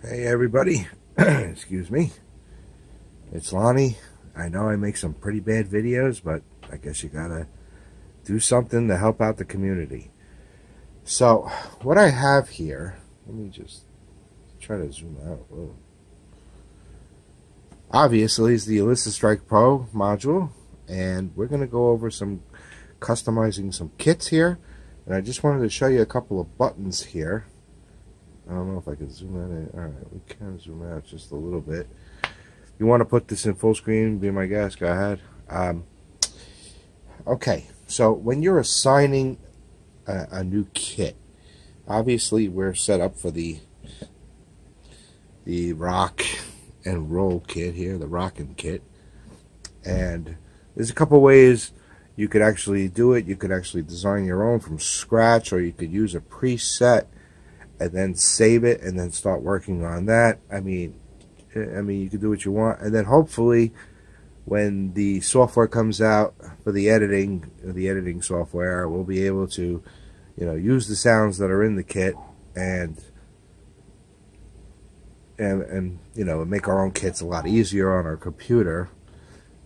Hey everybody, excuse me, it's Lonnie. I know I make some pretty bad videos, but I guess you gotta do something to help out the community. So, what I have here, let me just try to zoom out. Whoa. Obviously, is the Alesis Strike Pro module, and we're gonna go over some customizing some kits here. And I just wanted to show you a couple of buttons here. I don't know if I can zoom in. Alright, we can zoom out just a little bit. You want to put this in full screen, be my guest, go ahead. Okay, so when you're assigning a new kit, obviously we're set up for the rock and roll kit here, the rockin' kit. And there's a couple ways you could actually do it. You could actually design your own from scratch, or you could use a preset and then save it and then start working on that. I mean you can do what you want, and then hopefully when the software comes out for the editing software, we'll be able to, you know, use the sounds that are in the kit and you know, make our own kits a lot easier on our computer.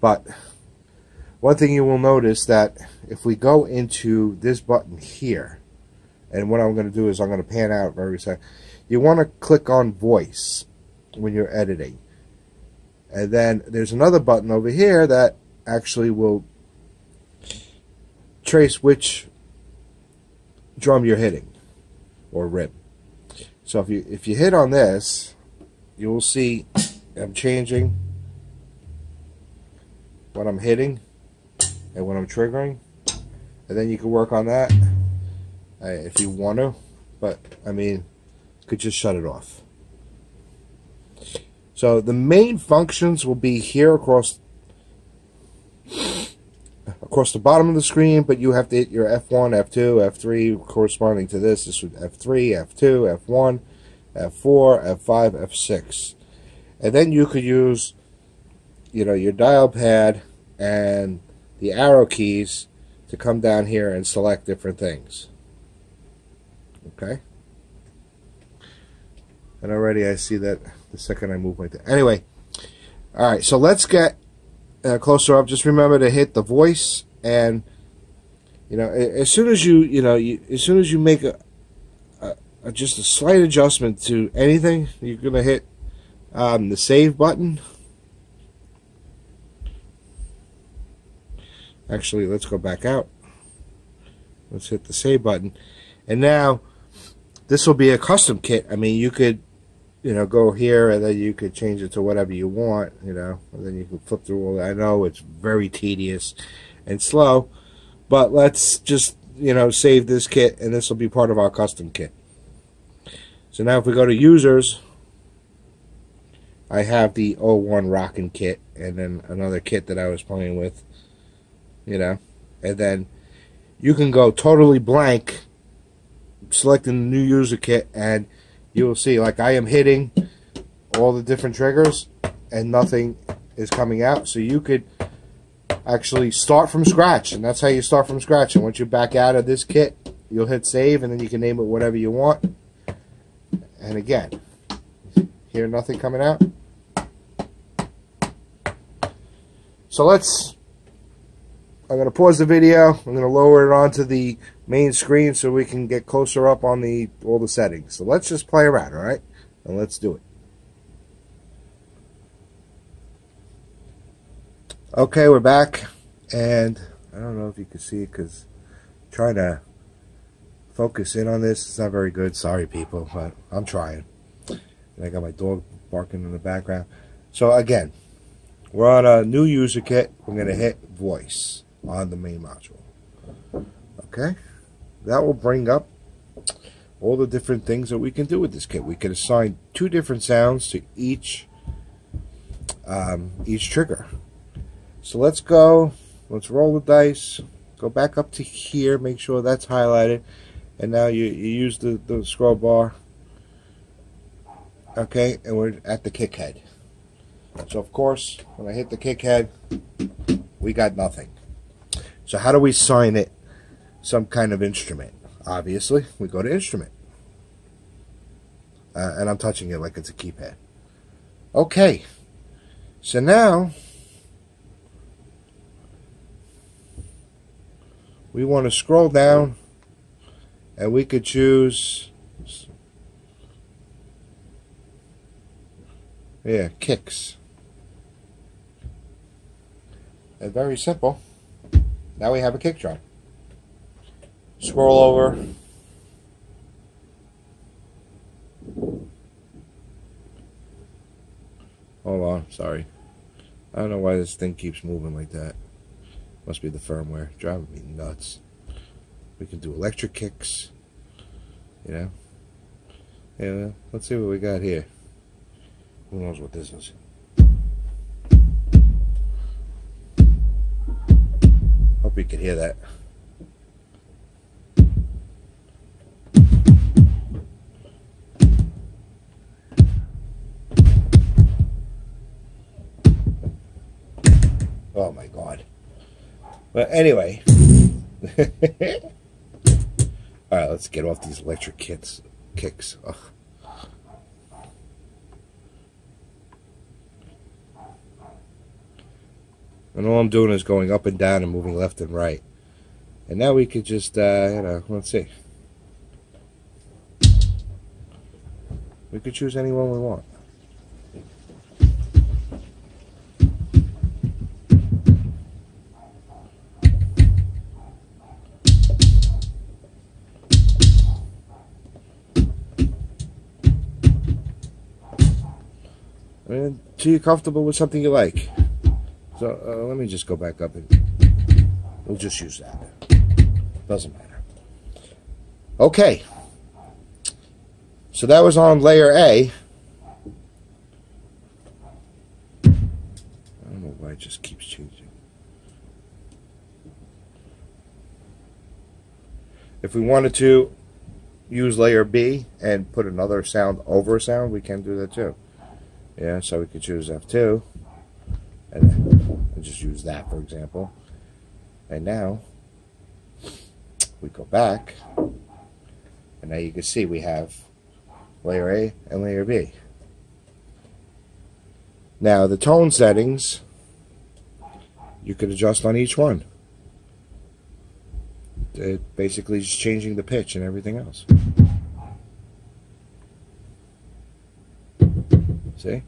But one thing you will notice that if we go into this button here, and what I'm going to do is I'm going to pan out very second. You want to click on voice when you're editing. And then there's another button over here that actually will trace which drum you're hitting or rib. So if you hit on this, you will see I'm changing what I'm hitting and what I'm triggering. And then you can work on that if you want to, but I mean, you could just shut it off. So the main functions will be here across the bottom of the screen, but you have to hit your F1, F2, F3 corresponding to this. This would F3, F2, F1, F4, F5, F6. And then you could use, you know, your dial pad and the arrow keys to come down here and select different things. Okay, and already I see that the second I move like that. Anyway, all right, so let's get closer up. Just remember to hit the voice, and you know, as soon as you make just a slight adjustment to anything, you're gonna hit the save button. Actually, let's go back out. Let's hit the save button, and now this will be a custom kit. I mean, you could, you know, go here and then you could change it to whatever you want, you know, and then you can flip through all that. I know it's very tedious and slow, but let's just, you know, save this kit, and this will be part of our custom kit. So now if we go to users, I have the 01 Rockin' kit, and then another kit that I was playing with, you know, and then you can go totally blank, selecting the new user kit, and you will see, like, I am hitting all the different triggers and nothing is coming out. So you could actually start from scratch, and that's how you start from scratch. And once you back out of this kit, you'll hit save, and then you can name it whatever you want. And again, hear nothing coming out. So I'm going to pause the video. I'm going to lower it onto the main screen so we can get closer up on all the settings. So let's just play around, all right? And let's do it. Okay, we're back. And I don't know if you can see it because I'm trying to focus in on this. It's not very good. Sorry, people, but I'm trying. And I got my dog barking in the background. So again, we're on a new user kit. We're going to hit voice on the main module. Okay, that will bring up all the different things that we can do with this kit. We can assign 2 different sounds to each trigger. So let's roll the dice, go back up to here, make sure that's highlighted, and now you use the scroll bar. Okay, and we're at the kick head. So of course, when I hit the kick head, we got nothing. So how do we assign it some kind of instrument? Obviously, we go to instrument. and I'm touching it like it's a keypad. Okay, so now we want to scroll down, and we could choose, yeah, kicks. And very simple. Now we have a kick drum. Scroll over. Hold on, sorry. I don't know why this thing keeps moving like that. Must be the firmware. Driving me nuts. We can do electric kicks. You know? Yeah, let's see what we got here. Who knows what this is? Hope you can hear that. Oh my God. But anyway. Alright, let's get off these electric kicks. Ugh. And all I'm doing is going up and down and moving left and right. And now we could just, you know, let's see. We could choose any one we want. Until you're comfortable with something you like. So let me just go back up and we'll just use that. Doesn't matter. Okay. So that was on layer A. I don't know why it just keeps changing. If we wanted to use layer B and put another sound over a sound, we can do that too. Yeah, so we could choose F2 and just use that, for example. And now we go back, and now you can see we have layer A and layer B. Now the tone settings you could adjust on each one. It basically is changing the pitch and everything else. See?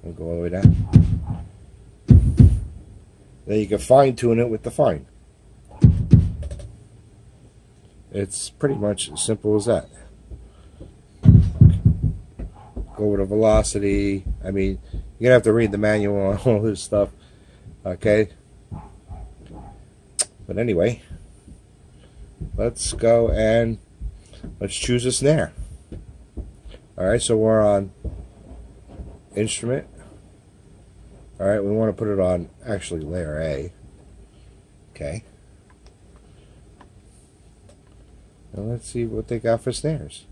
We'll go all the way down. Then you can fine tune it with the fine. It's pretty much as simple as that. Go with a velocity. I mean, you're gonna have to read the manual on all this stuff. Okay? But anyway, let's go and let's choose a snare. Alright, so we're on instrument. Alright, we want to put it on actually layer A. Okay. Now let's see what they got for snares.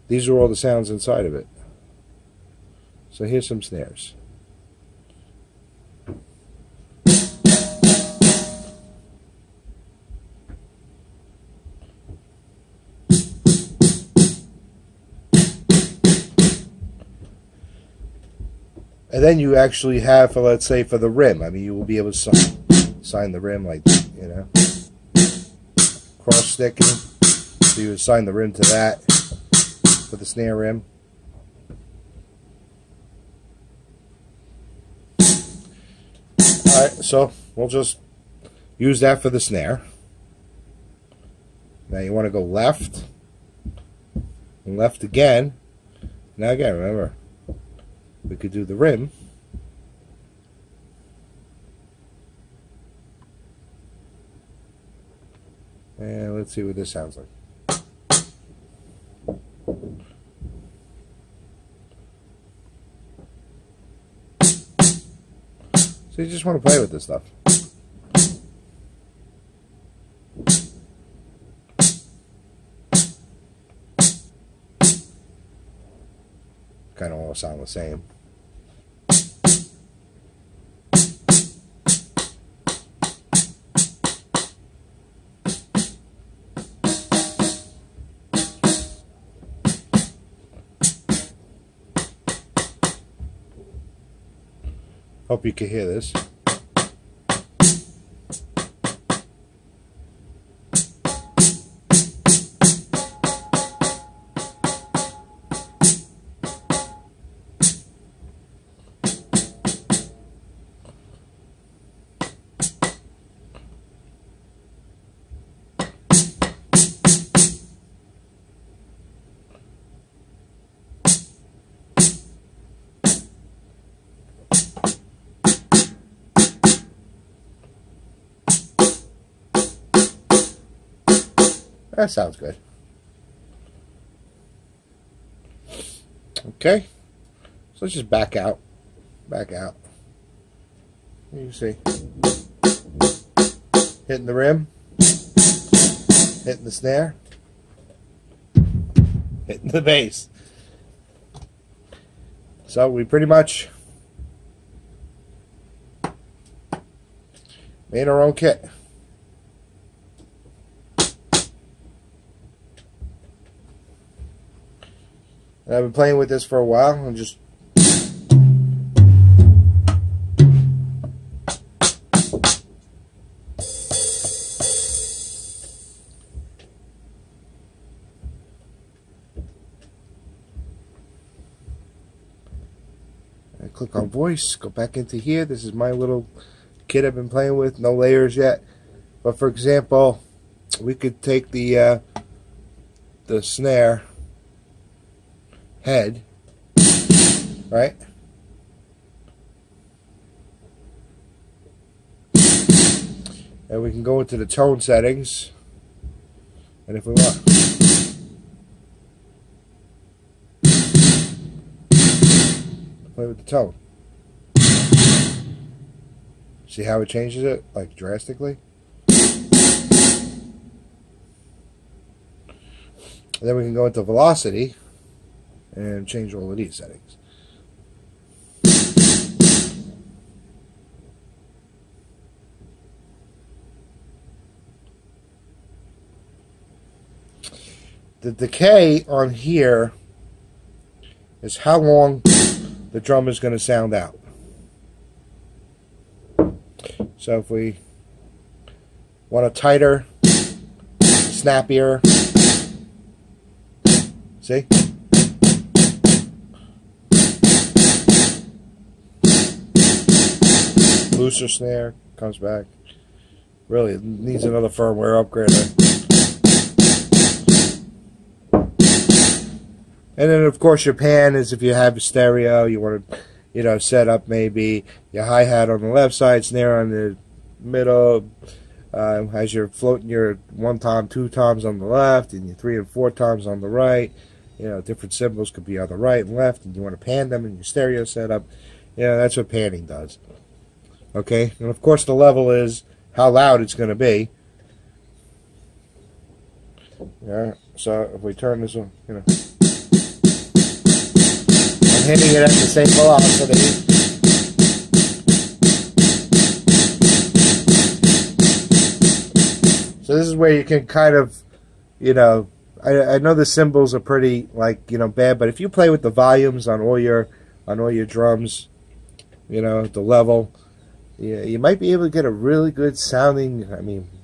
These are all the sounds inside of it. So here's some snares. And then you actually have, for let's say, for the rim. I mean, you will be able to sign the rim like, you know, cross sticking. So you would assign the rim to that for the snare rim. Alright, so we'll just use that for the snare. Now you want to go left and left again. Now again, remember, we could do the rim. And let's see what this sounds like. So you just want to play with this stuff. Kind of all sound the same. Hope you can hear this. That sounds good. Okay, so let's just back out. Back out. You can see. Hitting the rim. Hitting the snare. Hitting the bass. So we pretty much made our own kit. And I've been playing with this for a while and just I click on voice, go back into here. This is my little kit I've been playing with, no layers yet. But for example, we could take the snare head, right? And we can go into the tone settings, and if we want, play with the tone. See how it changes it, like drastically? And then we can go into velocity and change all of these settings. The decay on here is how long the drum is going to sound out. So if we want a tighter, snappier, see? Looser snare, comes back. Really, it needs another firmware upgrade. And then, of course, your pan is if you have a stereo, you want to, set up maybe your hi-hat on the left side, snare on the middle, as you're floating your 1 tom, 2 toms on the left, and your 3 and 4 toms on the right. Different cymbals could be on the right and left, and you want to pan them in your stereo setup. That's what panning does. Okay, and of course the level is how loud it's going to be. Yeah, so if we turn this on, I'm hitting it at the same velocity. So this is where you can kind of, I know the cymbals are pretty bad, but if you play with the volumes on all your drums, the level. Yeah, you might be able to get a really good sounding,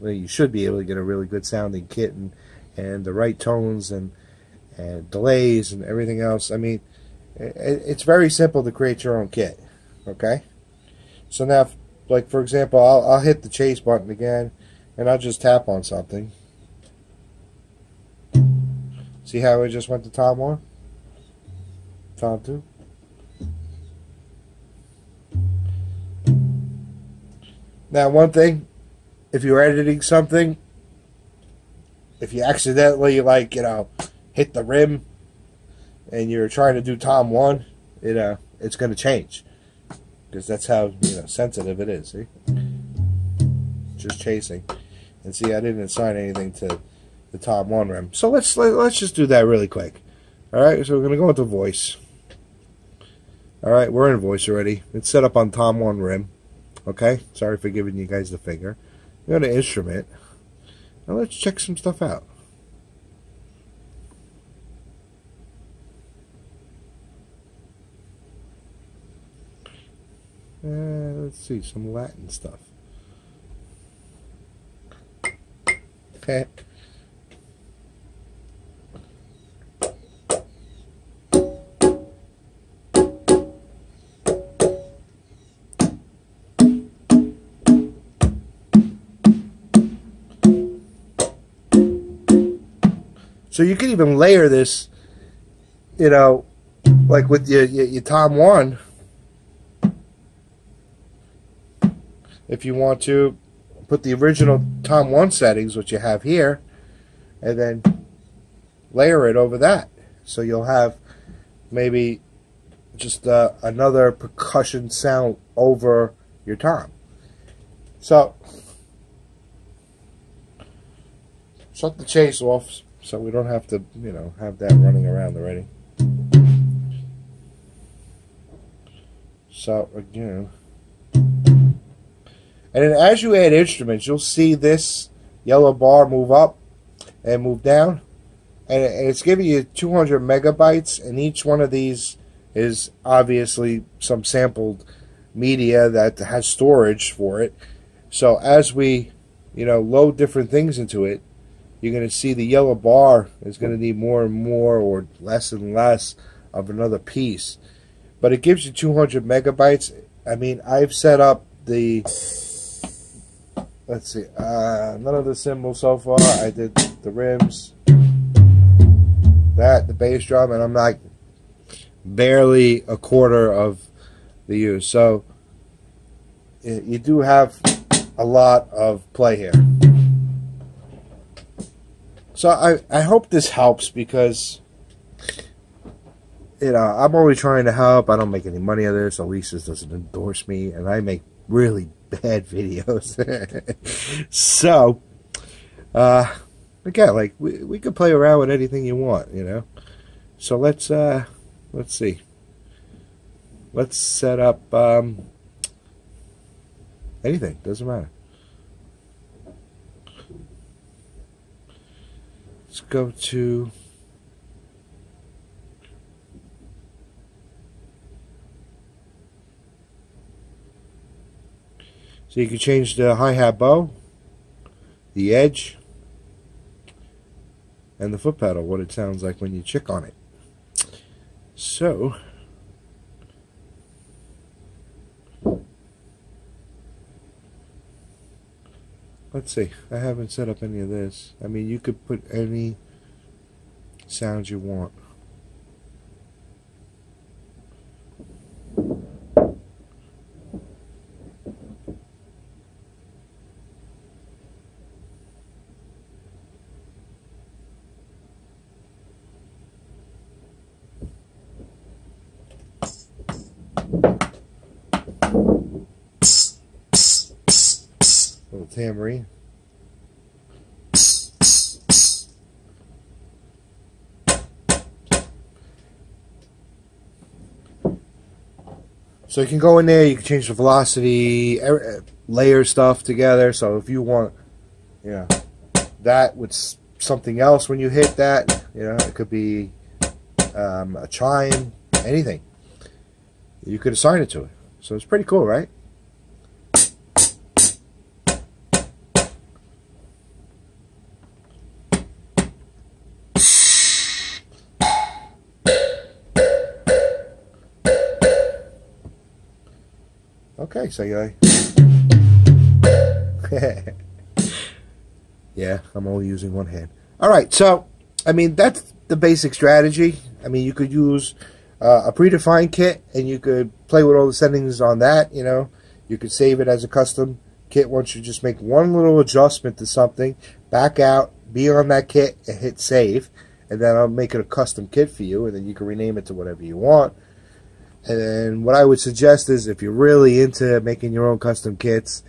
you should be able to get a really good sounding kit and the right tones and delays and everything else. It's very simple to create your own kit, okay? So now, for example, I'll hit the chase button again, and I'll just tap on something. See how it just went to Tom 1? Tom 2? Now, one thing, if you're editing something, if you accidentally, hit the rim and you're trying to do Tom 1, it's going to change. Because that's how, sensitive it is, see? Just chasing. And see, I didn't assign anything to the Tom 1 rim. So let's just do that really quick. Alright, so we're going to go into voice. Alright, we're in voice already. It's set up on Tom 1 rim. Okay, sorry for giving you guys the finger. Go to instrument. Now let's check some stuff out. let's see, some Latin stuff. Okay. So you can even layer this, you know, like with your Tom 1. If you want to put the original Tom 1 settings, which you have here, and then layer it over that. So you'll have maybe just another percussion sound over your Tom. So, shut the chase off so we don't have to, you know, have that running around already. So, again. And then as you add instruments, you'll see this yellow bar move up and move down. And it's giving you 200 megabytes, and each one of these is obviously some sampled media that has storage for it. So as we, you know, load different things into it, you're going to see the yellow bar is going to need more and more or less and less of another piece. But it gives you 200 megabytes. I mean, I've set up the... Let's see, none of the cymbals so far. I did the rims, the bass drum, and I'm like barely a quarter of the use. So you do have a lot of play here. So I hope this helps, because, you know, I'm only trying to help. I don't make any money out of this. Alesis doesn't endorse me, and I make really bad videos. So again, like we could play around with anything you want, you know. So let's see, let's set up anything, doesn't matter. Let's go to so you can change the hi-hat bow, the edge, and the foot pedal, what it sounds like when you chick on it. So, let's see. I haven't set up any of this. I mean, you could put any sounds you want. Little tambourine. So you can go in there, you can change the velocity, layer stuff together. So if you want, you know, that with something else when you hit that, you know, it could be a chime, anything. You could assign it to it. So it's pretty cool, right? Okay, so you yeah, I'm only using one hand. Alright, so, I mean, that's the basic strategy. I mean, you could use a predefined kit, and you could play with all the settings on that, you know. You could save it as a custom kit once you just make one little adjustment to something, back out, be on that kit, and hit save, and then I'll make it a custom kit for you, and then you can rename it to whatever you want. And what I would suggest is, if you're really into making your own custom kits,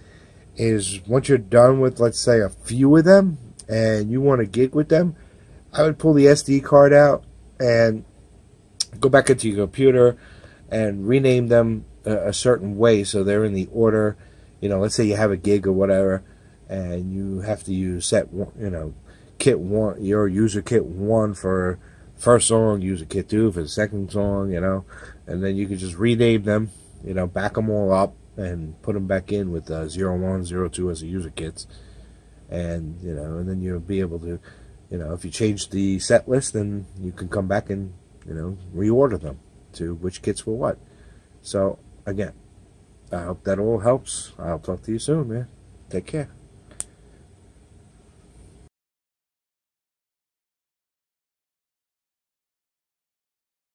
is once you're done with, let's say, a few of them, and you want to gig with them, I would pull the SD card out and go back into your computer and rename them a certain way so they're in the order. You know, let's say you have a gig or whatever, and you have to use set one, you know, kit one, your user kit 1 for first song, user kit 2 for the second song, you know, and then you can just rename them, you know, back them all up, and put them back in with 01, 02 as the user kits, and and then you'll be able to, if you change the set list, then you can come back and reorder them to which kits for what. So again, I hope that all helps. I'll talk to you soon, man. Take care.